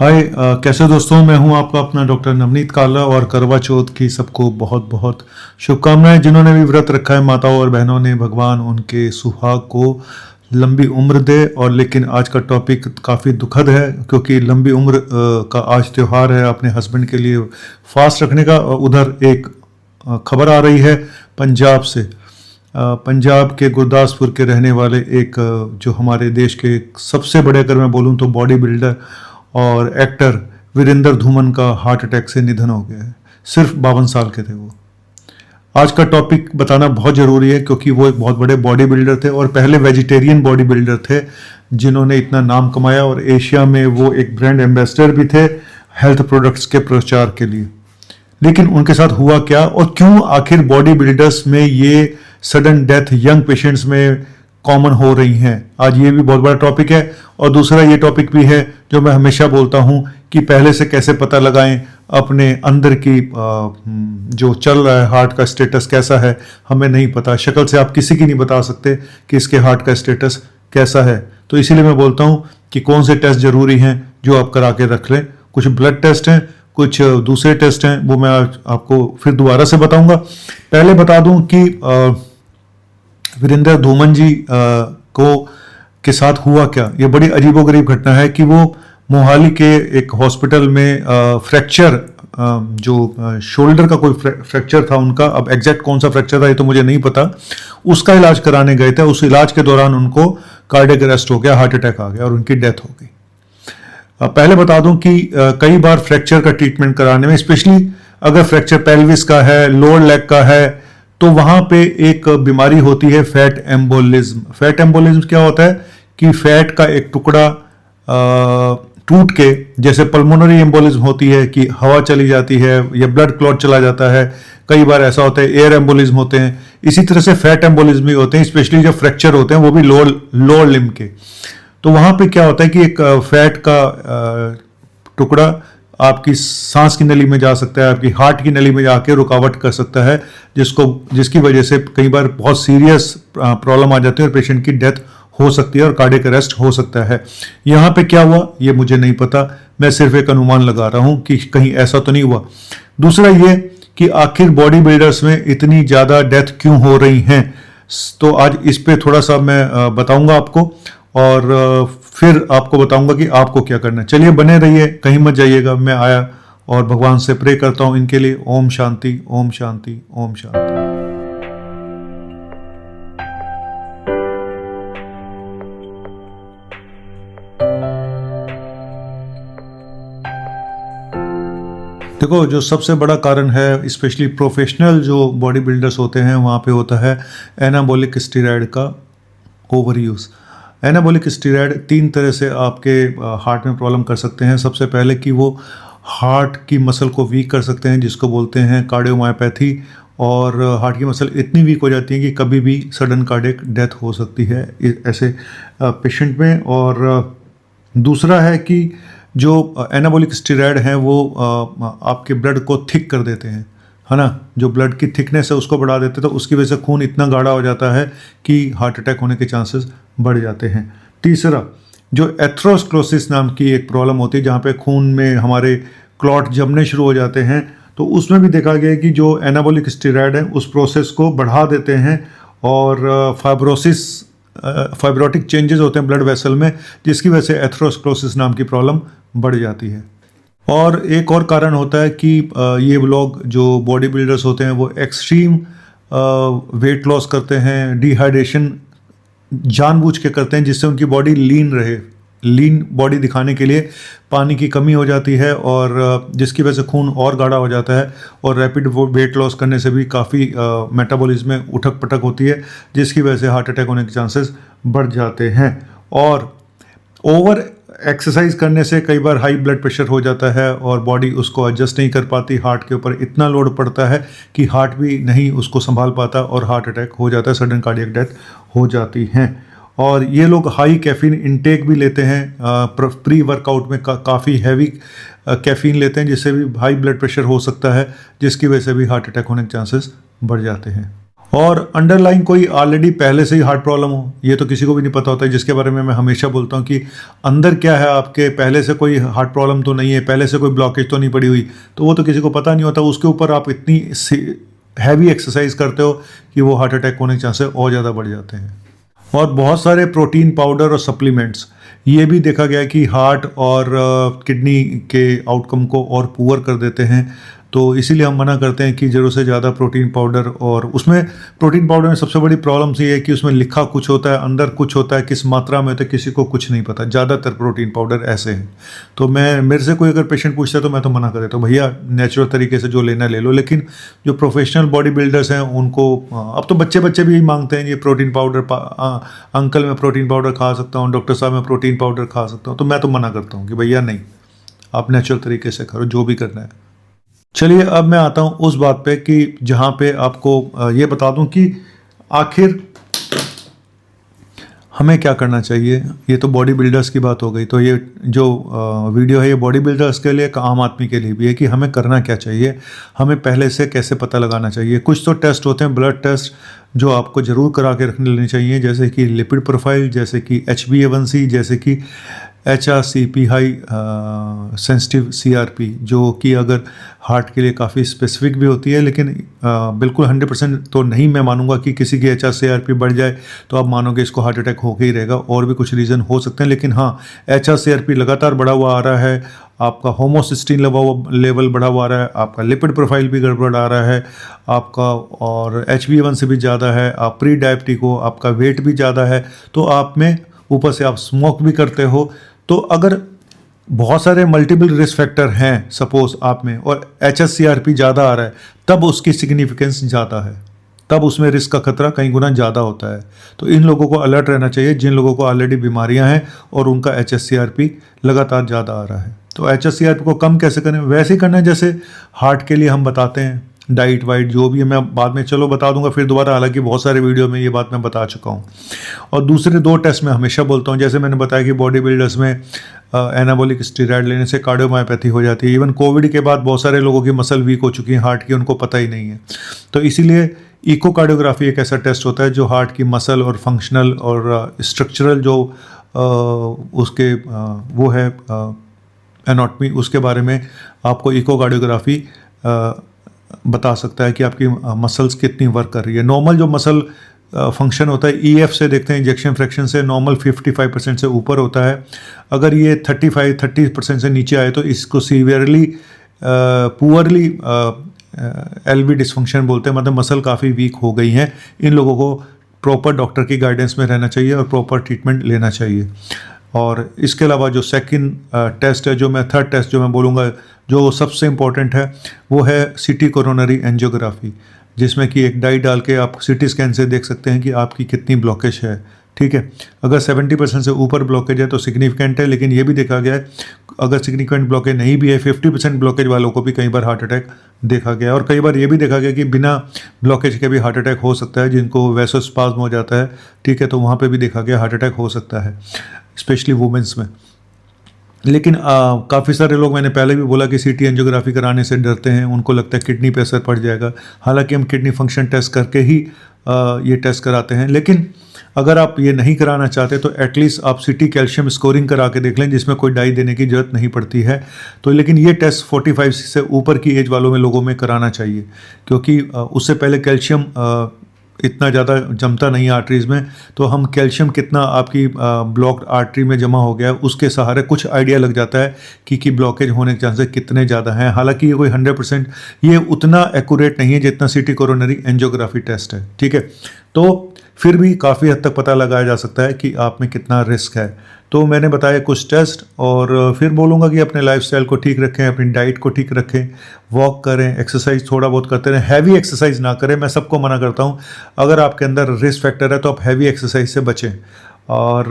हाय कैसे दोस्तों। मैं हूं आपका अपना डॉक्टर नवनीत काला और करवा चौथ की सबको बहुत बहुत शुभकामनाएं। जिन्होंने भी व्रत रखा है माताओं और बहनों ने, भगवान उनके सुहाग को लंबी उम्र दे। और लेकिन आज का टॉपिक काफ़ी दुखद है क्योंकि लंबी उम्र का आज त्यौहार है अपने हस्बैंड के लिए फास्ट रखने का। उधर एक खबर आ रही है पंजाब से। पंजाब के गुरदासपुर के रहने वाले एक जो हमारे देश के सबसे बड़े, अगर मैं बोलूं तो बॉडी बिल्डर और एक्टर वीरेंद्र धूमन का हार्ट अटैक से निधन हो गया है। सिर्फ 52 साल के थे वो। आज का टॉपिक बताना बहुत ज़रूरी है क्योंकि वो एक बहुत बड़े बॉडी बिल्डर थे और पहले वेजिटेरियन बॉडी बिल्डर थे जिन्होंने इतना नाम कमाया, और एशिया में वो एक ब्रांड एम्बेसडर भी थे हेल्थ प्रोडक्ट्स के प्रचार के लिए। लेकिन उनके साथ हुआ क्या और क्यों आखिर बॉडी बिल्डर्स में ये सडन डेथ यंग पेशेंट्स में कॉमन हो रही हैं, आज ये भी बहुत बड़ा टॉपिक है। और दूसरा ये टॉपिक भी है जो मैं हमेशा बोलता हूँ कि पहले से कैसे पता लगाएं अपने अंदर की जो चल रहा है हार्ट का स्टेटस कैसा है। हमें नहीं पता, शक्ल से आप किसी की नहीं बता सकते कि इसके हार्ट का स्टेटस कैसा है। तो इसीलिए मैं बोलता हूँ कि कौन से टेस्ट जरूरी हैं जो आप करा के रख लें। कुछ ब्लड टेस्ट हैं, कुछ दूसरे टेस्ट हैं, वो मैं आपको फिर दोबारा से बताऊंगा। पहले बता दूं कि वीरेंद्र धूमन जी को के साथ हुआ क्या। ये बड़ी अजीबोगरीब घटना है कि वो मोहाली के एक हॉस्पिटल में फ्रैक्चर, जो शोल्डर का कोई फ्रैक्चर था उनका, अब एग्जैक्ट कौन सा फ्रैक्चर था ये तो मुझे नहीं पता, उसका इलाज कराने गए थे। उस इलाज के दौरान उनको कार्डियक अरेस्ट हो गया, हार्ट अटैक आ गया और उनकी डेथ हो गई। पहले बता दूं कि कई बार फ्रैक्चर का ट्रीटमेंट कराने में, स्पेशली अगर फ्रैक्चर पेल्विस का है, लोअर लेग का है, तो वहां पे एक बीमारी होती है फैट एम्बोलिज्म। फैट एम्बोलिज्म क्या होता है कि फैट का एक टुकड़ा टूट के, जैसे पल्मोनरी एम्बोलिज्म होती है कि हवा चली जाती है या ब्लड क्लॉट चला जाता है, कई बार ऐसा होता है एयर एम्बोलिज्म होते हैं, इसी तरह से फैट एम्बोलिज्म भी होते हैं, स्पेशली जब फ्रैक्चर होते हैं वो भी लोअर लिम्ब के। तो वहां पे क्या होता है कि एक फैट का टुकड़ा आपकी सांस की नली में जा सकता है, आपकी हार्ट की नली में जाके रुकावट कर सकता है, जिसकी वजह से कई बार बहुत सीरियस प्रॉब्लम आ जाती है और पेशेंट की डेथ हो सकती है और कार्डियक अरेस्ट हो सकता है। यहाँ पे क्या हुआ ये मुझे नहीं पता, मैं सिर्फ एक अनुमान लगा रहा हूँ कि कहीं ऐसा तो नहीं हुआ। दूसरा ये कि आखिर बॉडी बिल्डर्स में इतनी ज़्यादा डेथ क्यों हो रही हैं, तो आज इस पे थोड़ा सा मैं बताऊंगा आपको और फिर आपको बताऊंगा कि आपको क्या करना है। चलिए बने रहिए, कहीं मत जाइएगा। मैं आया और भगवान से प्रे करता हूं इनके लिए। ओम शांति, ओम शांति, ओम शांति। देखो, जो सबसे बड़ा कारण है, स्पेशली प्रोफेशनल जो बॉडी बिल्डर्स होते हैं वहाँ पे होता है एनाबॉलिक स्टेरॉयड का ओवर यूज़। एनाबॉलिक स्टेरॉयड 3 तरह से आपके हार्ट में प्रॉब्लम कर सकते हैं। सबसे पहले कि वो हार्ट की मसल को वीक कर सकते हैं, जिसको बोलते हैं कार्डियोमायोपैथी, और हार्ट की मसल इतनी वीक हो जाती है कि कभी भी सडन कार्डियक डेथ हो सकती है ऐसे पेशेंट में। और दूसरा है कि जो एनाबॉलिक स्टेरॉयड हैं वो आपके ब्लड को थिक कर देते हैं, है ना, जो ब्लड की थिकनेस है उसको बढ़ा देते हैं, तो उसकी वजह से खून इतना गाढ़ा हो जाता है कि हार्ट अटैक होने के चांसेस बढ़ जाते हैं। तीसरा, जो एथेरोस्क्लेरोसिस नाम की एक प्रॉब्लम होती है जहाँ पे खून में हमारे क्लॉट जमने शुरू हो जाते हैं, तो उसमें भी देखा गया है कि जो एनाबॉलिक स्टेरॉयड है उस प्रोसेस को बढ़ा देते हैं और फाइब्रोटिक चेंजेस होते हैं ब्लड वेसल में, जिसकी वजह से एथेरोस्क्लेरोसिस नाम की प्रॉब्लम बढ़ जाती है। और एक और कारण होता है कि ये लोग जो बॉडी बिल्डर्स होते हैं वो एक्सट्रीम वेट लॉस करते हैं, डिहाइड्रेशन जानबूझ के करते हैं, जिससे उनकी बॉडी लीन रहे। लीन बॉडी दिखाने के लिए पानी की कमी हो जाती है और जिसकी वजह से खून और गाढ़ा हो जाता है, और रैपिड वेट लॉस करने से भी काफ़ी मेटाबॉलिज्म में उठक पटक होती है, जिसकी वजह से हार्ट अटैक होने के चांसेस बढ़ जाते हैं। और ओवर एक्सरसाइज करने से कई बार हाई ब्लड प्रेशर हो जाता है और बॉडी उसको एडजस्ट नहीं कर पाती, हार्ट के ऊपर इतना लोड पड़ता है कि हार्ट भी नहीं उसको संभाल पाता और हार्ट अटैक हो जाता है, सडन कार्डियक डेथ हो जाती हैं। और ये लोग हाई कैफीन इंटेक भी लेते हैं, प्री वर्कआउट में काफ़ी हैवी कैफीन लेते हैं, जिससे भी हाई ब्लड प्रेशर हो सकता है, जिसकी वजह से भी हार्ट अटैक होने के चांसेस बढ़ जाते हैं। और अंडरलाइन कोई ऑलरेडी पहले से ही हार्ट प्रॉब्लम हो, ये तो किसी को भी नहीं पता होता है, जिसके बारे में मैं हमेशा बोलता हूँ कि अंदर क्या है आपके, पहले से कोई हार्ट प्रॉब्लम तो नहीं है, पहले से कोई ब्लॉकेज तो नहीं पड़ी हुई, तो वो तो किसी को पता नहीं होता। उसके ऊपर आप इतनी हैवी एक्सरसाइज करते हो कि वो हार्ट अटैक होने के चांसेस और ज़्यादा बढ़ जाते हैं। और बहुत सारे प्रोटीन पाउडर और सप्लीमेंट्स, ये भी देखा गया है कि हार्ट और किडनी के आउटकम को और पुअर कर देते हैं। तो इसीलिए हम मना करते हैं कि ज़रूरत से ज़्यादा प्रोटीन पाउडर। और उसमें प्रोटीन पाउडर में सबसे बड़ी प्रॉब्लम ये है कि उसमें लिखा कुछ होता है, अंदर कुछ होता है, किस मात्रा में होता है किसी को कुछ नहीं पता। ज़्यादातर प्रोटीन पाउडर ऐसे हैं। तो मेरे से कोई अगर पेशेंट पूछता है तो मैं तो मना कर देता हूँ, भैया नेचुरल तरीके से जो लेना ले लो। लेकिन जो प्रोफेशनल बॉडी बिल्डर्स हैं उनको, अब तो बच्चे भी मांगते हैं ये प्रोटीन पाउडर, अंकल मैं प्रोटीन पाउडर खा सकता हूँ, डॉक्टर साहब मैं प्रोटीन पाउडर खा सकता हूँ। तो मैं तो मना करता हूँ कि भैया नहीं, आप नेचुरल तरीके से करो जो भी करना है। चलिए अब मैं आता हूँ उस बात पे कि जहाँ पे आपको ये बता दूँ कि आखिर हमें क्या करना चाहिए। ये तो बॉडी बिल्डर्स की बात हो गई, तो ये जो वीडियो है ये बॉडी बिल्डर्स के लिए, एक आम आदमी के लिए भी है कि हमें करना क्या चाहिए, हमें पहले से कैसे पता लगाना चाहिए। कुछ तो टेस्ट होते हैं, ब्लड टेस्ट, जो आपको ज़रूर करा के रखने लेने चाहिए, जैसे कि लिपिड प्रोफाइल, जैसे कि HbA1c, जैसे कि HRCP हाई सेंसिटिव CRP, जो कि अगर हार्ट के लिए काफ़ी स्पेसिफिक भी होती है। लेकिन बिल्कुल 100% तो नहीं मैं मानूंगा कि किसी की HRCRP बढ़ जाए तो आप मानोगे इसको हार्ट अटैक होके ही रहेगा, और भी कुछ रीज़न हो सकते हैं। लेकिन हाँ, HRCRP लगातार बढ़ा हुआ आ रहा है, आपका होमोसिस्टीन लेवल बढ़ा हुआ आ रहा है, आपका लिपिड प्रोफाइल भी गड़बड़ आ रहा है आपका, और HbA1c भी ज़्यादा है, आप प्री डायबिटिक हो, आपका वेट भी ज़्यादा है, तो आप में ऊपर से आप स्मोक भी करते हो। तो अगर बहुत सारे मल्टीपल रिस्क फैक्टर हैं सपोज आप में, और HRCRP ज़्यादा आ रहा है, तब उसकी सिग्निफिकेंस ज़्यादा है, तब उसमें रिस्क का खतरा कई गुना ज़्यादा होता है। तो इन लोगों को अलर्ट रहना चाहिए, जिन लोगों को ऑलरेडी बीमारियां हैं और उनका HRCRP लगातार ज़्यादा आ रहा है। तो HRCRP को कम कैसे करें, वैसे ही करना है जैसे हार्ट के लिए हम बताते हैं, डाइट वाइट जो भी है मैं बाद में चलो बता दूंगा फिर दोबारा, हालांकि बहुत सारे वीडियो में ये बात मैं बता चुका हूँ। और दूसरे 2 टेस्ट मैं हमेशा बोलता हूँ, जैसे मैंने बताया कि बॉडी बिल्डर्स में एनाबॉलिक स्टेरॉइड लेने से कार्डियोमायोपैथी हो जाती है। इवन कोविड के बाद बहुत सारे लोगों की मसल वीक हो चुकी है हार्ट की, उनको पता ही नहीं है। तो इसीलिए इकोकार्डियोग्राफी एक ऐसा टेस्ट होता है जो हार्ट की मसल और फंक्शनल और स्ट्रक्चरल जो उसके वो है एनाटॉमी, उसके बारे में आपको इकोकार्डियोग्राफी बता सकता है कि आपकी मसल्स कितनी वर्क कर रही है। नॉर्मल जो मसल फंक्शन होता है EF से देखते हैं, इंजेक्शन फ्रैक्शन से नॉर्मल 55% से ऊपर होता है। अगर ये 30% से नीचे आए तो इसको सीवियरली पुअरली LV डिसफंक्शन बोलते हैं, मतलब मसल काफ़ी वीक हो गई हैं। इन लोगों को प्रॉपर डॉक्टर की गाइडेंस में रहना चाहिए और प्रॉपर ट्रीटमेंट लेना चाहिए। और इसके अलावा जो सेकंड टेस्ट है, जो मैं थर्ड टेस्ट जो मैं बोलूँगा जो सबसे इम्पॉर्टेंट है, वो है CT कोरोनरी एंजियोग्राफी, जिसमें कि एक डाई डाल के आप CT स्कैन से देख सकते हैं कि आपकी कितनी ब्लॉकेज है। ठीक है, अगर 70% से ऊपर ब्लॉकेज है तो सिग्निफिकेंट है, लेकिन ये भी देखा गया है अगर सिग्निफिकेंट ब्लॉकेज नहीं भी है, 50% ब्लॉकेज वालों को भी कई बार हार्ट अटैक देखा गया है। और कई बार ये भी देखा गया कि बिना ब्लॉकेज के भी हार्ट अटैक हो सकता है, जिनको वैसोस्पाज्म हो जाता है। ठीक है, तो वहाँ पे भी देखा गया हार्ट अटैक हो सकता है, स्पेशली वुमेंस में। लेकिन काफ़ी सारे लोग, मैंने पहले भी बोला कि CT एंजियोग्राफी कराने से डरते हैं, उनको लगता है किडनी पे असर पड़ जाएगा। हालांकि हम किडनी फंक्शन टेस्ट करके ही ये टेस्ट कराते हैं। लेकिन अगर आप ये नहीं कराना चाहते तो एटलीस्ट आप CT कैल्शियम स्कोरिंग करा के देख लें, जिसमें कोई डाई देने की ज़रूरत नहीं पड़ती है। तो लेकिन ये टेस्ट 45 से ऊपर की एज वालों में लोगों में कराना चाहिए, क्योंकि उससे पहले कैल्शियम इतना ज़्यादा जमता नहीं है आर्टरीज़ में। तो हम कैल्शियम कितना आपकी ब्लॉक्ड आर्टरी में जमा हो गया है उसके सहारे कुछ आइडिया लग जाता है कि ब्लॉकेज होने के चांसेस कितने ज़्यादा हैं। हालांकि ये कोई 100% ये उतना एक्यूरेट नहीं है जितना CT कोरोनरी एंजियोग्राफी टेस्ट है। ठीक है, तो फिर भी काफ़ी हद तक पता लगाया जा सकता है कि आप में कितना रिस्क है। तो मैंने बताया कुछ टेस्ट, और फिर बोलूँगा कि अपने लाइफस्टाइल को ठीक रखें, अपनी डाइट को ठीक रखें, वॉक करें, एक्सरसाइज थोड़ा बहुत करते रहें, हैवी एक्सरसाइज ना करें। मैं सबको मना करता हूँ, अगर आपके अंदर रिस्क फैक्टर है तो आप हैवी एक्सरसाइज से बचें, और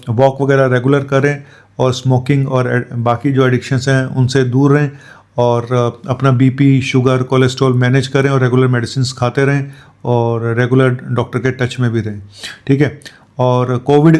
वॉक वगैरह रेगुलर करें, और स्मोकिंग और बाकी जो एडिक्शंस हैं उनसे दूर रहें, और अपना BP शुगर कोलेस्ट्रॉल मैनेज करें, और रेगुलर मेडिसिन खाते रहें, और रेगुलर डॉक्टर के टच में भी रहें। ठीक है, और कोविड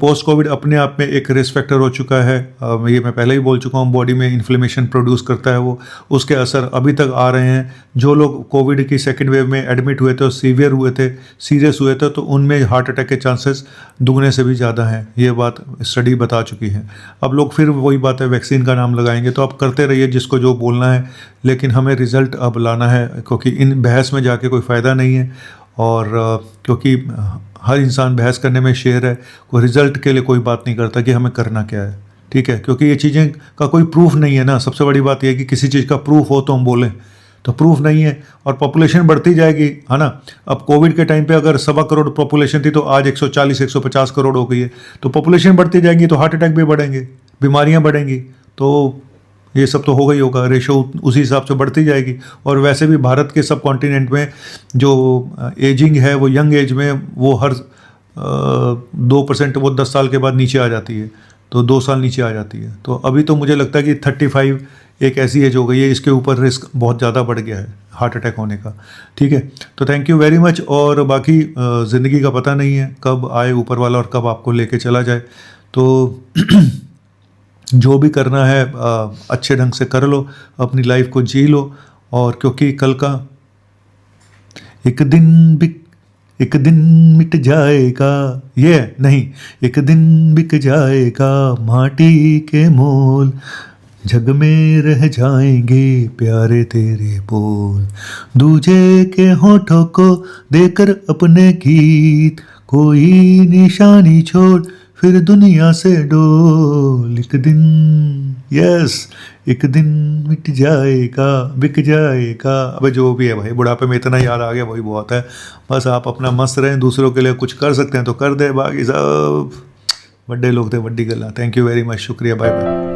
पोस्ट कोविड अपने आप में एक रिस्क फैक्टर हो चुका है। ये मैं पहले ही बोल चुका हूँ, बॉडी में इन्फ्लेमेशन प्रोड्यूस करता है वो, उसके असर अभी तक आ रहे हैं। जो लोग कोविड की सेकेंड वेव में एडमिट हुए थे और सीवियर हुए थे, सीरियस हुए थे, तो उनमें हार्ट अटैक के चांसेस दुगने से भी ज़्यादा हैं। ये बात स्टडी बता चुकी है। अब लोग फिर वही बात है, वैक्सीन का नाम लगाएंगे, तो आप करते रहिए जिसको जो बोलना है, लेकिन हमें रिजल्ट अब लाना है, क्योंकि इन बहस में जाके कोई फ़ायदा नहीं है। और क्योंकि हर इंसान बहस करने में शेर है, कोई रिजल्ट के लिए कोई बात नहीं करता कि हमें करना क्या है, ठीक है, क्योंकि ये चीज़ें का कोई प्रूफ नहीं है ना। सबसे बड़ी बात यह है कि किसी चीज़ का प्रूफ हो तो हम बोलें, तो प्रूफ नहीं है। और पॉपुलेशन बढ़ती जाएगी, है ना। अब कोविड के टाइम पे अगर 1.25 करोड़ पॉपुलेशन थी, तो आज 140-150 करोड़ हो गई है। तो पॉपुलेशन बढ़ती जाएगी तो हार्ट अटैक भी बढ़ेंगे, बीमारियां बढ़ेंगी, तो ये सब तो होगा ही होगा, रेशो उसी हिसाब से बढ़ती जाएगी। और वैसे भी भारत के सब कॉन्टिनेंट में जो एजिंग है, वो यंग एज में वो हर 2% वो 10 साल के बाद नीचे आ जाती है, तो 2 साल नीचे आ जाती है। तो अभी तो मुझे लगता है कि 35 एक ऐसी एज हो गई है, इसके ऊपर रिस्क बहुत ज़्यादा बढ़ गया है हार्ट अटैक होने का, ठीक है। तो थैंक यू वेरी मच। और बाकी ज़िंदगी का पता नहीं है कब आए ऊपर वाला और कब आपको लेके चला जाए, तो जो भी करना है अच्छे ढंग से कर लो, अपनी लाइफ को जी लो। और क्योंकि कल का एक दिन मिट जाएगा, ये नहीं, एक दिन बिक जाएगा माटी के मोल, जग में रह जाएंगे प्यारे तेरे बोल, दूजे के होठों को देकर अपने गीत, कोई निशानी छोड़ फिर दुनिया से डोल, एक दिन, यस, एक दिन मिट जाएगा, बिक जाएगा। अबे जो भी है भाई, बुढ़ापे में इतना याद आ गया, वही बहुत है। बस आप अपना मस्त रहें, दूसरों के लिए कुछ कर सकते हैं तो कर दे, बाकी सब बड़े लोग थे, बड्डी गल्ला। थैंक यू वेरी मच, शुक्रिया, बाय बाय।